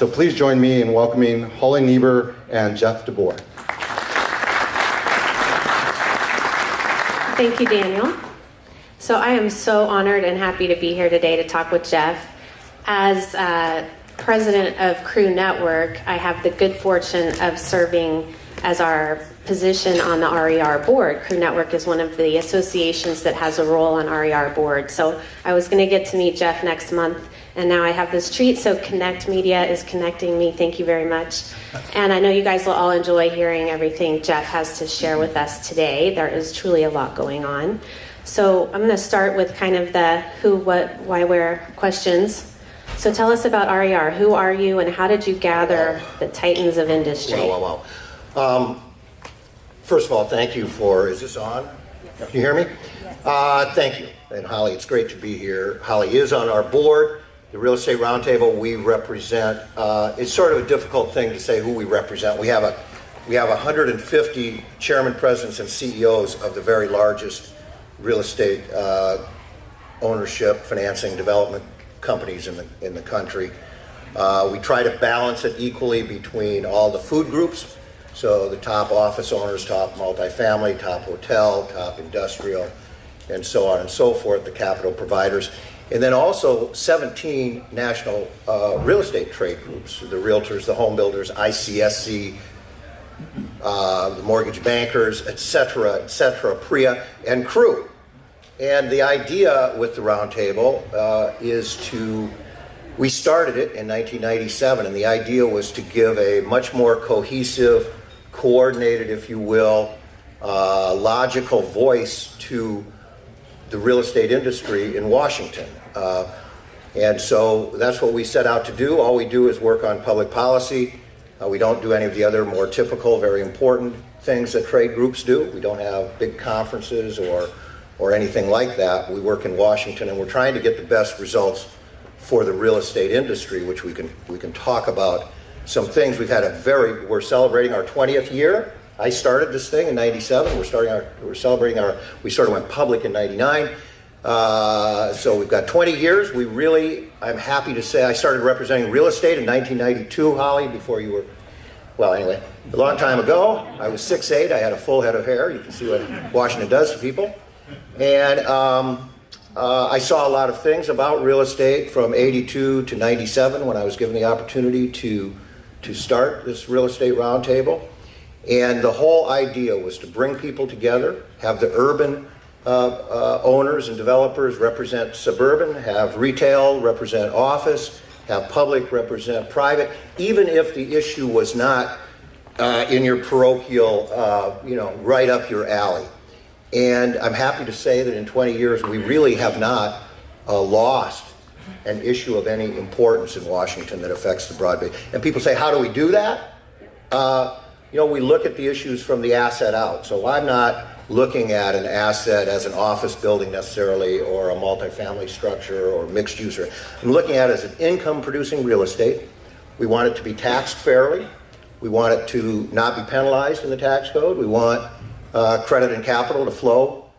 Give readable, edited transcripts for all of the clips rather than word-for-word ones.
So please join me in welcoming Holly Neber and Jeff DeBoer. Thank you, Daniel. So I am so honored and happy to be here today to talk with Jeff. As president of Crew Network, I have the good fortune of serving as our position on the RER board. Crew Network is one of the associations that has a role on RER board. So I was going to get to meet Jeff next month, and now I have this treat. So Connect Media is connecting me. Thank you very much. And I know you guys will all enjoy hearing everything Jeff has to share with us today. There is truly a lot going on. So I'm going to start with kind of the who, what, why, where questions. So tell us about RER. Who are you, and how did you gather the titans of industry? Wow. First of all, thank you for, is this on? Can you hear me? Thank you. And Holly, it's great to be here. Holly is on our board. The Real Estate Roundtable we represent, it's sort of a difficult thing to say who we represent. We have 150 chairman, presidents, and CEOs of the very largest real estate ownership, financing, development companies in the country. We try to balance it equally between all the food groups, so the top office owners, top multifamily, top hotel, top industrial, and so on and so forth, the capital providers, and then also 17 national real estate trade groups, the realtors, the home builders, ICSC, the mortgage bankers, et cetera, PRIA, and Crew. And the idea with the roundtable is we started it in 1997, and the idea was to give a much more cohesive, coordinated, if you will, logical voice to the real estate industry in Washington. And so that's what we set out to do. All we do is work on public policy. We don't do any of the other more typical, very important things that trade groups do. We don't have big conferences or anything like that. We work in Washington, and we're trying to get the best results for the real estate industry, which we can talk about some things. We're celebrating our 20th year. I started this thing in 97. We sort of went public in 99. So we've got 20 years. I'm happy to say I started representing real estate in 1992, Holly, before you were, well, anyway, a long time ago. I was 6'8". I had a full head of hair. You can see what Washington does to people. And I saw a lot of things about real estate from 82 to 97 when I was given the opportunity to start this real estate roundtable. And the whole idea was to bring people together, have the urban owners and developers represent suburban, have retail represent office, have public represent private, even if the issue was not in your parochial, right up your alley. And I'm happy to say that in 20 years, we really have not lost an issue of any importance in Washington that affects the broad base. And people say, how do we do that? We look at the issues from the asset out. So I'm not looking at an asset as an office building necessarily, or a multifamily structure, or mixed use. I'm looking at it as an income producing real estate. We want it to be taxed fairly. We want it to not be penalized in the tax code. We want credit and capital to flow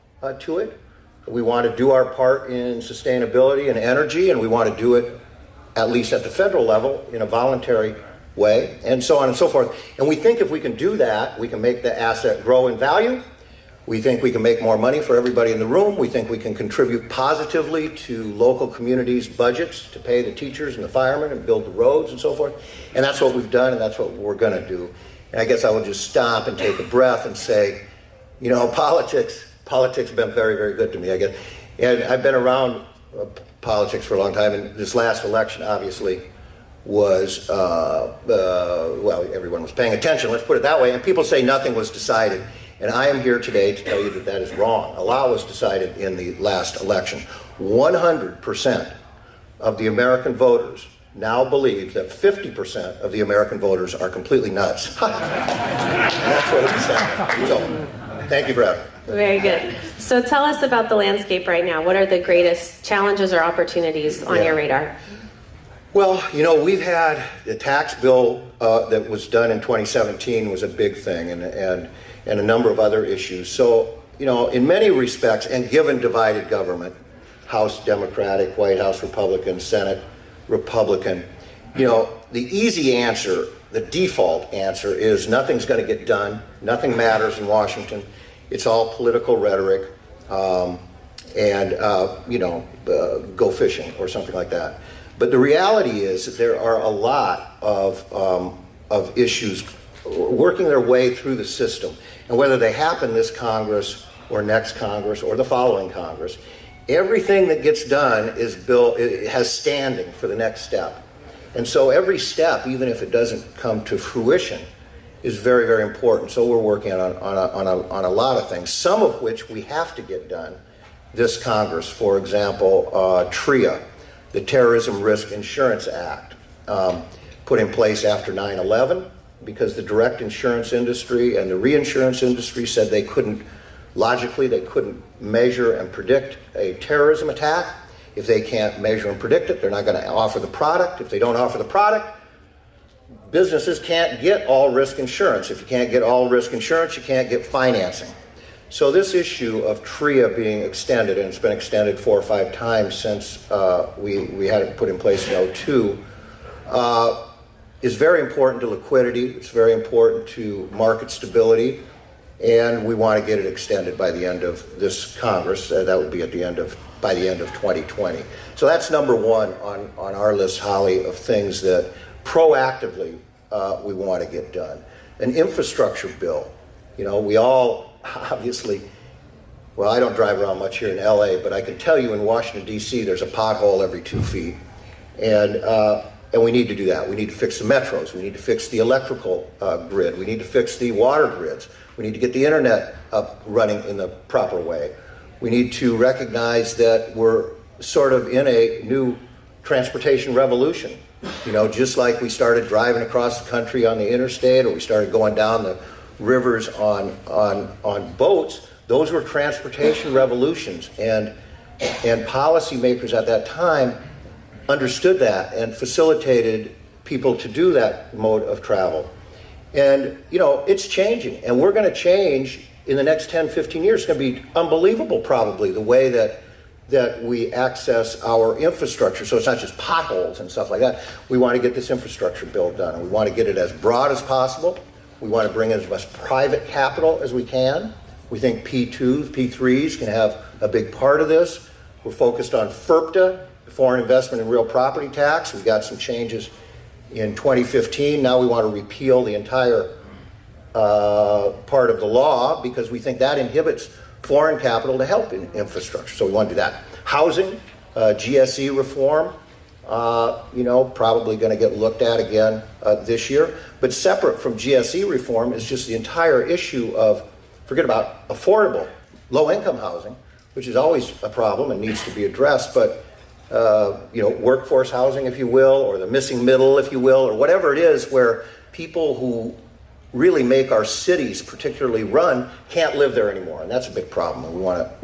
to it. We want to do our part in sustainability and energy, and we want to do it, at least at the federal level, in a voluntary way, and so on and so forth. And we think if we can do that, we can make the asset grow in value. We think we can make more money for everybody in the room. We think we can contribute positively to local communities' budgets to pay the teachers and the firemen and build the roads and so forth. And that's what we've done, and that's what we're going to do. And I guess I will just stop and take a breath and say, politics have been very, very good to me, I guess. And I've been around politics for a long time, and this last election, obviously, was, everyone was paying attention, let's put it that way, and people say nothing was decided. And I am here today to tell you that that is wrong. A lot was decided in the last election. 100% of the American voters now believe that 50% of the American voters are completely nuts. And that's what it decided. So, thank you for having me. Very good. So tell us about the landscape right now. What are the greatest challenges or opportunities on your radar? Well, we've had the tax bill that was done in 2017 was a big thing, and a number of other issues. So, in many respects, and given divided government, House Democratic, White House Republican, Senate Republican, the easy answer, the default answer is nothing's going to get done, nothing matters in Washington, it's all political rhetoric, go fishing or something like that. But the reality is that there are a lot of issues working their way through the system. And whether they happen this Congress or next Congress or the following Congress, everything that gets done is built, it has standing for the next step. And so every step, even if it doesn't come to fruition, is very, very important. So we're working on a lot of things, some of which we have to get done this Congress. For example, TRIA, the Terrorism Risk Insurance Act, put in place after 9/11 because the direct insurance industry and the reinsurance industry said they couldn't measure and predict a terrorism attack. If they can't measure and predict it, they're not going to offer the product. If they don't offer the product, businesses can't get all risk insurance. If you can't get all risk insurance, you can't get financing. So this issue of TRIA being extended, and it's been extended 4 or 5 times since we had it put in place in 2002, is very important to liquidity. It's very important to market stability, and we want to get it extended by the end of this Congress. That would be by the end of 2020. So that's number one on our list, Holly, of things that proactively we want to get done. An infrastructure bill. You know, we all obviously, well, I don't drive around much here in LA, but I can tell you in Washington, D.C., there's a pothole every 2 feet. And we need to do that. We need to fix the metros. We need to fix the electrical grid. We need to fix the water grids. We need to get the internet up running in the proper way. We need to recognize that we're sort of in a new transportation revolution. You know, just like we started driving across the country on the interstate, or we started going down the rivers on boats, those were transportation revolutions. And policymakers at that time understood that and facilitated people to do that mode of travel. And, you know, it's changing, and we're going to change in the next 10, 15 years. It's going to be unbelievable, probably, the way that we access our infrastructure. So it's not just potholes and stuff like that. We want to get this infrastructure bill done, and we want to get it as broad as possible. We want to bring in as much private capital as we can. We think P2s, P3s can have a big part of this. We're focused on FIRPTA, Foreign Investment in Real Property Tax. We got some changes in 2015. Now we want to repeal the entire part of the law because we think that inhibits foreign capital to help in infrastructure. So we want to do that. Housing, GSE reform, probably going to get looked at again this year. But separate from GSE reform is just the entire issue of, forget about affordable, low-income housing, which is always a problem and needs to be addressed, but workforce housing, if you will, or the missing middle, if you will, or whatever it is, where people who really make our cities particularly run can't live there anymore, and that's a big problem. And we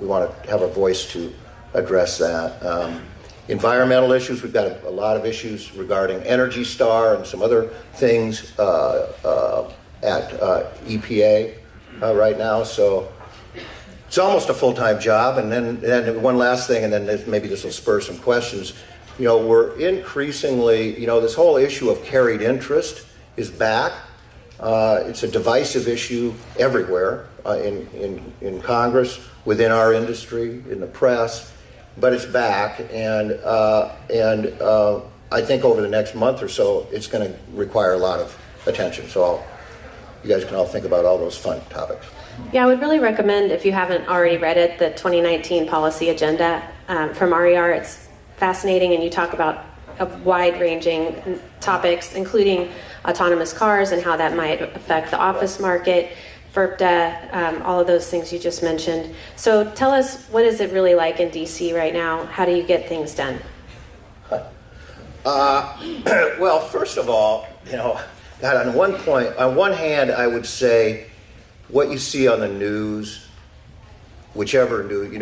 want to have a voice to address that. Environmental issues, we've got a lot of issues regarding Energy Star and some other things at EPA right now. So it's almost a full-time job. And then one last thing, and then maybe this will spur some questions. You know, we're increasingly, this whole issue of carried interest is back. It's a divisive issue everywhere in Congress, within our industry, in the press, but it's back. And I think over the next month or so, it's going to require a lot of attention. So you guys can all think about all those fun topics. Yeah, I would really recommend, if you haven't already read it, the 2019 policy agenda from RER. It's fascinating, and you talk about wide-ranging topics, including autonomous cars and how that might affect the office market, FIRPTA, all of those things you just mentioned. So tell us, what is it really like in DC right now? How do you get things done? Well, first of all, God, on one hand, I would say what you see on the news, whichever news,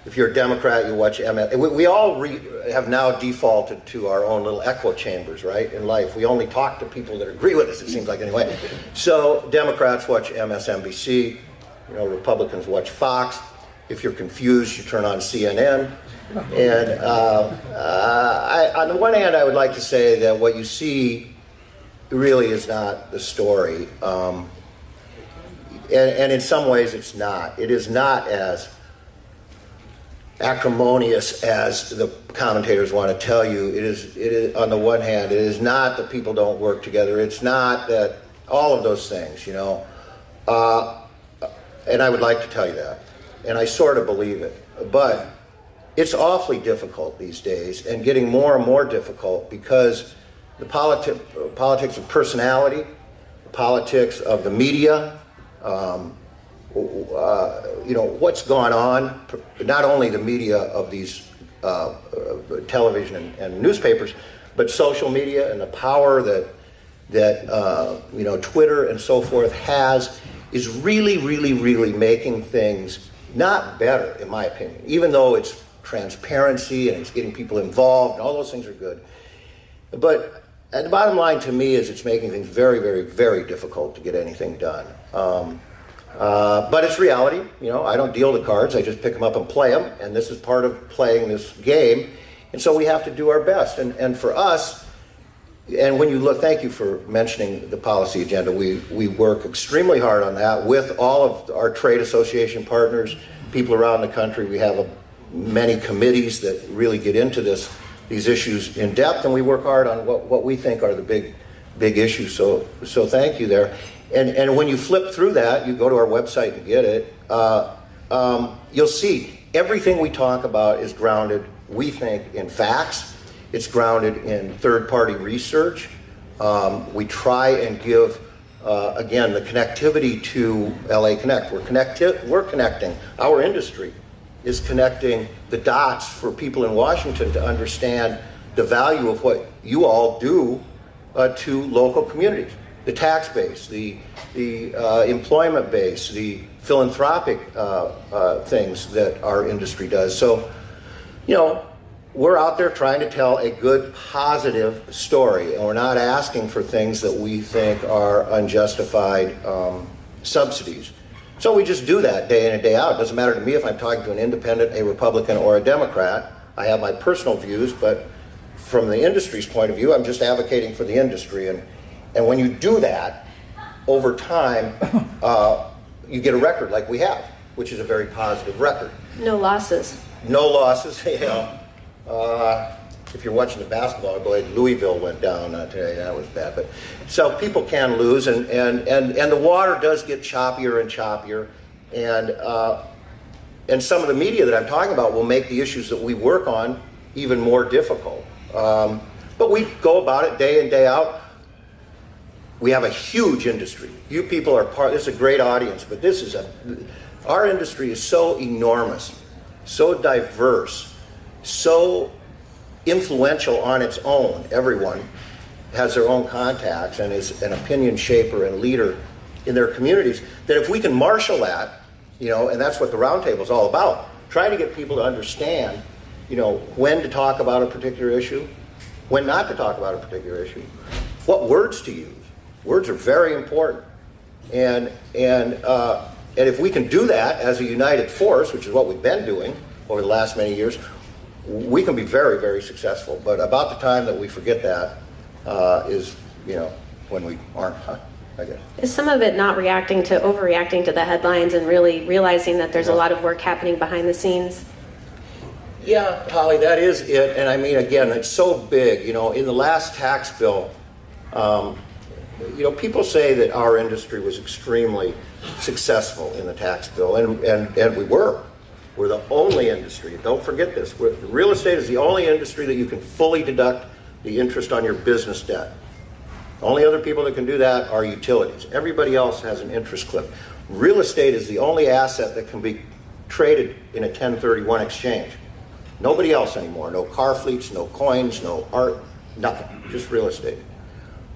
if you're a Democrat, you watch MS. We all have now defaulted to our own little echo chambers, right, in life. We only talk to people that agree with us, it seems like, anyway. So Democrats watch MSNBC, Republicans watch Fox. If you're confused, you turn on CNN. And on the one hand, I would like to say that what you see really is not the story. And in some ways, it's not. It is not as acrimonious as the commentators want to tell you. It is, on the one hand, it is not that people don't work together. It's not that all of those things, and I would like to tell you that. And I sort of believe it. But it's awfully difficult these days, and getting more and more difficult, because the politics of personality, the politics of the media, what's gone on, not only the media of these television and newspapers, but social media and the power that Twitter and so forth has, is really, really, really making things not better, in my opinion, even though it's transparency and it's getting people involved and all those things are good. But the bottom line to me is it's making things very, very, very difficult to get anything done. But it's reality. I don't deal the cards. I just pick them up and play them. And this is part of playing this game. And so we have to do our best. And for us, and when you look, thank you for mentioning the policy agenda. We work extremely hard on that with all of our trade association partners, people around the country. We have many committees that really get into these issues in depth, and we work hard on what we think are the big issues. So thank you there. And when you flip through that, you go to our website and get it, you'll see everything we talk about is grounded, we think, in facts. It's grounded in third-party research. We try and give, again, the connectivity to LAConnect. We're connecting. Our industry is connecting the dots for people in Washington to understand the value of what you all do to local communities. The tax base, the employment base, the philanthropic things that our industry does. So, we're out there trying to tell a good, positive story, and we're not asking for things that we think are unjustified subsidies. So we just do that day in and day out. It doesn't matter to me if I'm talking to an independent, a Republican, or a Democrat. I have my personal views, but from the industry's point of view, I'm just advocating for the industry. And when you do that, over time, you get a record like we have, which is a very positive record. No losses. No losses. If you're watching the basketball, I believe Louisville went down today. That was bad. But so people can lose, and the water does get choppier and choppier, and some of the media that I'm talking about will make the issues that we work on even more difficult. But we go about it day in, day out. We have a huge industry. You people are this is a great audience, but our industry is so enormous, so diverse, so influential on its own. Everyone has their own contacts and is an opinion shaper and leader in their communities, that if we can marshal that, and that's what the Roundtable is all about, trying to get people to understand, when to talk about a particular issue, when not to talk about a particular issue, what words to use. Words are very important. And if we can do that as a united force, which is what we've been doing over the last many years, we can be very, very successful. But about the time that we forget that is, when we aren't, I guess. Is some of it not overreacting to the headlines and really realizing that there's a lot of work happening behind the scenes? Yeah, Holly, that is it. And I mean, again, it's so big. In the last tax bill, people say that our industry was extremely successful in the tax bill, and we were. We're the only industry, don't forget this, real estate is the only industry that you can fully deduct the interest on your business debt. The only other people that can do that are utilities. Everybody else has an interest cliff. Real estate is the only asset that can be traded in a 1031 exchange. Nobody else anymore. No car fleets, no coins, no art, nothing, just real estate.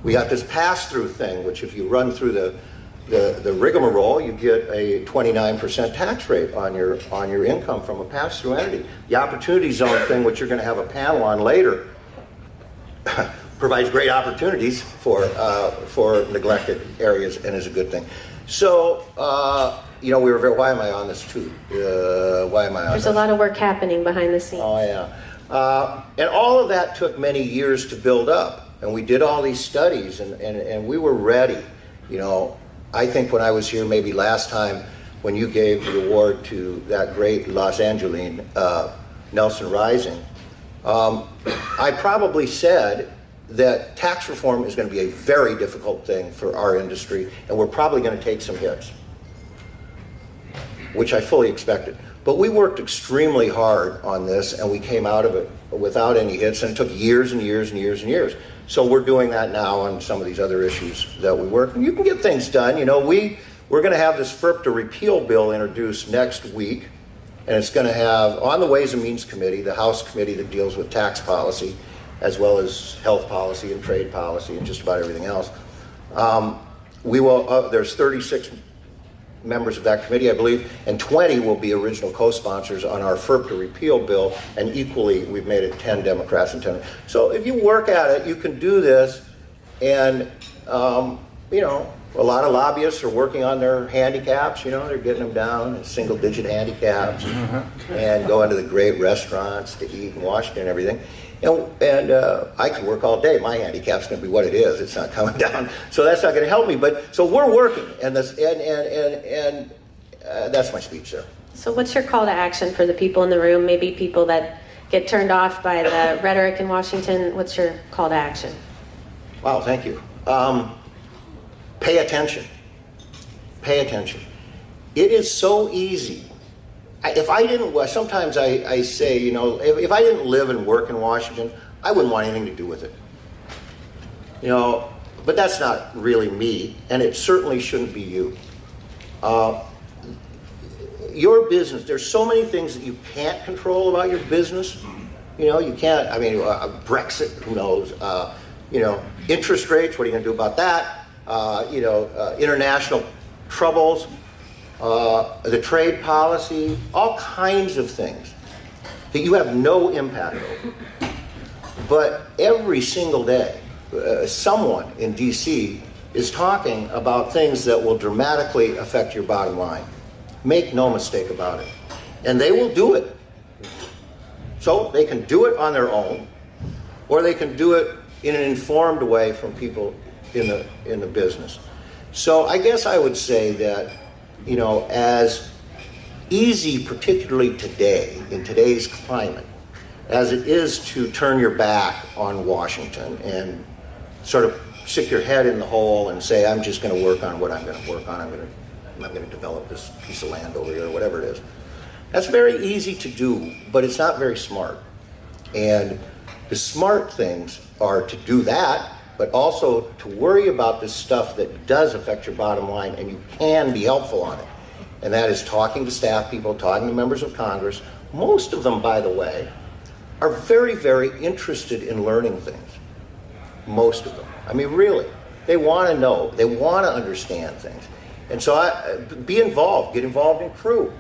We got this pass-through thing, which if you run through the rigmarole, you get a 29% tax rate on your income from a pass-through entity. The opportunity zone thing, which you're going to have a panel on later, provides great opportunities for neglected areas and is a good thing. So you know, why am I on this too? Why am I on There's this? a lot of work happening behind the scenes. Oh, yeah. And all of that took many years to build up. And we did all these studies, and we were ready. You know, I think when I was here maybe last time, when you gave the award to that great Los Angeline, Nelson Rising, I probably said that tax reform is going to be a very difficult thing for our industry, and we're probably going to take some hits, which I fully expected. But we worked extremely hard on this, and we came out of it without any hits, and it took years and years and years and years. So we're doing that now on some of these other issues that we work. And you can get things done. You know, we're going to have this FERPA repeal bill introduced next week, and it's going to have, on the Ways and Means Committee, the House committee that deals with tax policy, as well as health policy and trade policy and just about everything else. There's 36 members of that committee, I believe, and 20 will be original co-sponsors on our FERPA repeal bill, and equally, we've made it 10 Democrats and 10. So if you work at it, you can do this, and you know, a lot of lobbyists are working on their handicaps. You know, they're getting them down in single-digit handicaps, and going to the great restaurants to eat in Washington and everything. And I can work all day. My handicap's going to be what it is. It's not coming down, so that's not going to help me. But so we're working, and that's my speech there. So what's your call to action for the people in the room, maybe people that get turned off by the rhetoric in Washington? What's your call to action? Wow, thank you. Pay attention. Pay attention. It is so easy. Sometimes I say, you know, if I didn't live and work in Washington, I wouldn't want anything to do with it. You know, but that's not really me, and it certainly shouldn't be you. Your business, there's so many things that you can't control about your business. You know, you can't, Brexit, who knows? You know, interest rates, what are you going to do about that? International troubles. The trade policy, all kinds of things that you have no impact over. But every single day, someone in DC is talking about things that will dramatically affect your bottom line. Make no mistake about it. And they will do it. So they can do it on their own, or they can do it in an informed way from people in the business. So I guess I would say that, you know, as easy, particularly today, in today's climate, as it is to turn your back on Washington and sort of stick your head in the hole and say, I'm just going to work on what I'm going to work on. I'm going to develop this piece of land over here, or whatever it is. That's very easy to do, but it's not very smart. And the smart things are to do that, but also to worry about this stuff that does affect your bottom line, and you can be helpful on it. And that is talking to staff people, talking to members of Congress. Most of them, by the way, are very, very interested in learning things. Most of them. I mean, really. They want to know. They want to understand things. And so be involved. Get involved in CREW.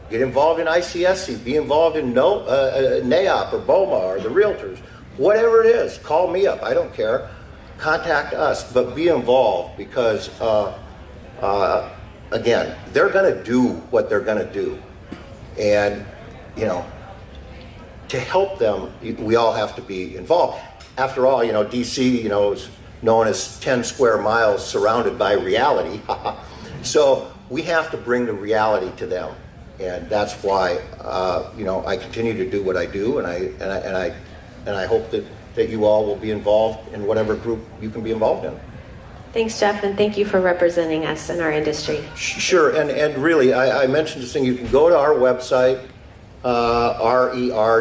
Get involved in ICSC. Be involved in NAOP or BOMA or the realtors. Whatever it is, call me up. I don't care. Contact us, but be involved, because again, they're going to do what they're going to do, and you know, to help them, we all have to be involved. After all, you know, DC, you know, is known as 10 square miles surrounded by reality. So we have to bring the reality to them, and that's why you know, I continue to do what I do, and I hope that you all will be involved in whatever group you can be involved in. Thanks, Jeff, and thank you for representing us in our industry. Sure, and really, I mentioned this thing. You can go to our website, rer.org,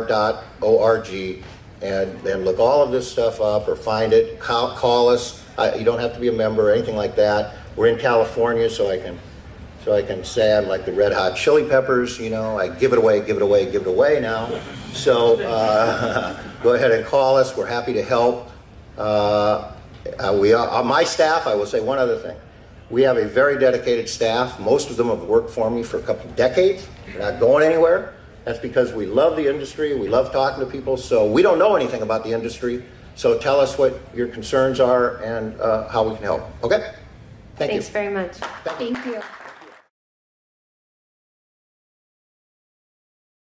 and look all of this stuff up, or find it. Call us. You don't have to be a member or anything like that. We're in California, so I can say I'm like the Red Hot Chili Peppers. You know, I give it away now. So go ahead and call us. We're happy to help. We are my staff. I will say one other thing. We have a very dedicated staff. Most of them have worked for me for a couple of decades. They're not going anywhere. That's because we love the industry. We love talking to people. So we don't know anything about the industry. So tell us what your concerns are and how we can help. Okay? Thanks very much. Thank you. Thank you.